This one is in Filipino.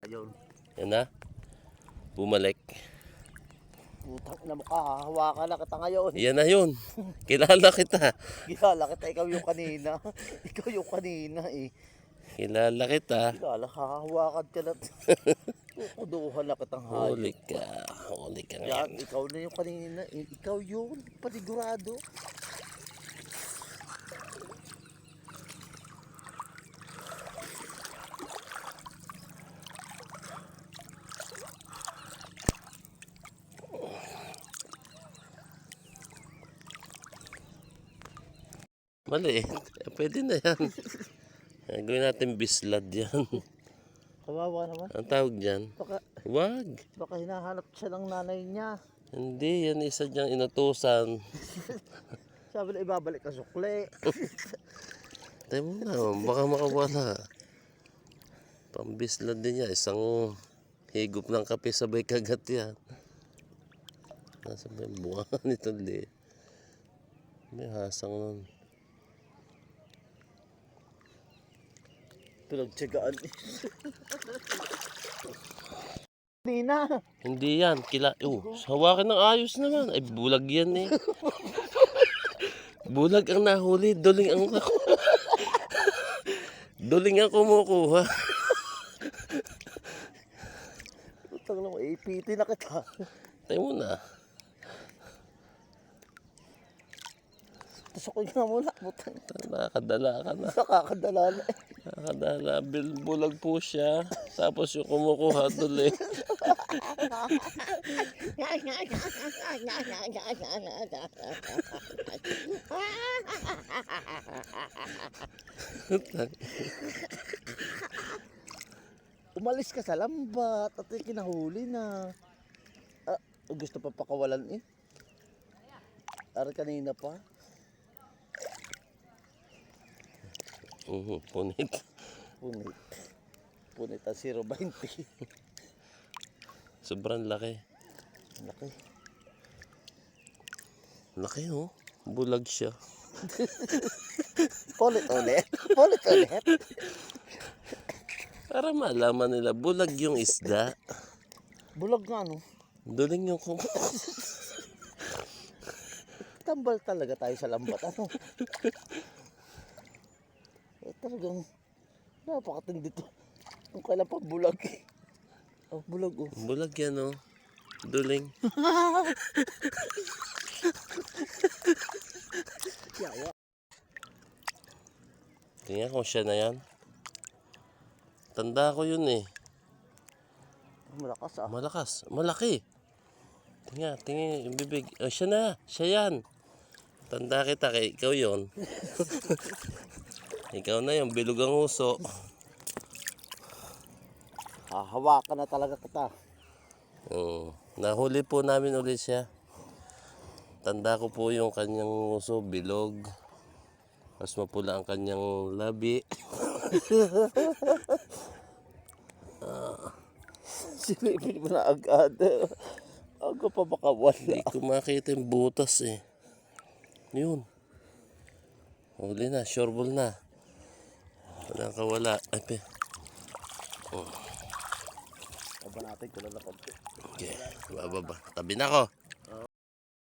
Ayun. Yan na. Bumalik. Putang ina mo ka, hahawakan na kita ngayon. Yan na yun. Kilala kita. Kilala kita, ikaw yung kanina. Ikaw yung kanina eh. Kilala kita. Kilala, hahawakan ka na. Kukuduhan na kitang hayop. Huli ka. Huli ka Yan, ngayon. ikaw na yung kanina eh. Ikaw yun, panigurado. Maliit. Pwede na yan. Gawin natin bislad yan. Kawawa naman. Ang tawag dyan? Wag. Baka hinahanap siya ng nanay niya. Hindi. Yan isa dyan inutusan. Sabi na ibabalik ka sukli. Tayo mo na. Baka makawala. Pambislad din yan. Isang higop ng kape sabay kagat yan. Nasa may bunga nito li. May hasang nun. Pinagtsagaan eh. Nina. Hindi yan. Hawakan ng ayos naman. Ay, bulag yan eh. Bulag ang nahuli. Duling ang duling ang kumukuha. Utang lang, APT na kita. Tayo muna. Tusok ko nga muna. Nakakadala ka na. Nakakadala na eh. Nakakadala. Bulag po siya. Tapos yung kumukuha duling. Umalis ka sa lambat at kinahuli na. Gusto pa pakawalan eh. Ara kanina pa. Punit. Punit. Punit ang 0.20. Sobrang laki. Laki. Laki oh. Bulag siya. Pulit ulit. Pulit ulit. Para malaman nila, bulag yung isda. Bulag nga no. Duling yung Tambal talaga tayo sa lambat. Ano? Talagang napakatindi to. Kung kailan pa bulag eh. Oh, bulag oh. bulag yan oh. Duling. Yawa. Tingnan kung siya na yan. Tanda ko yun eh. Malakas ah. Malakas. Malaki. Tingnan yung bibig. Oh, siya na. Siya yan. Tanda kita kay ikaw yun. Ikaw na yung bilog ang uso. Hahawakan na talaga kita. Nahuli po namin ulit siya. Tanda ko po yung kanyang uso, bilog. Mas mapula ang kanyang labi. Silipin mo na agad. Ako pa baka wala. Hindi ko makita yung butas eh. Yun. Huli na, sureball na. Walang kawala. Ay, pe. Aba natin kung na konti. Okay, bababa. Tabi na ko.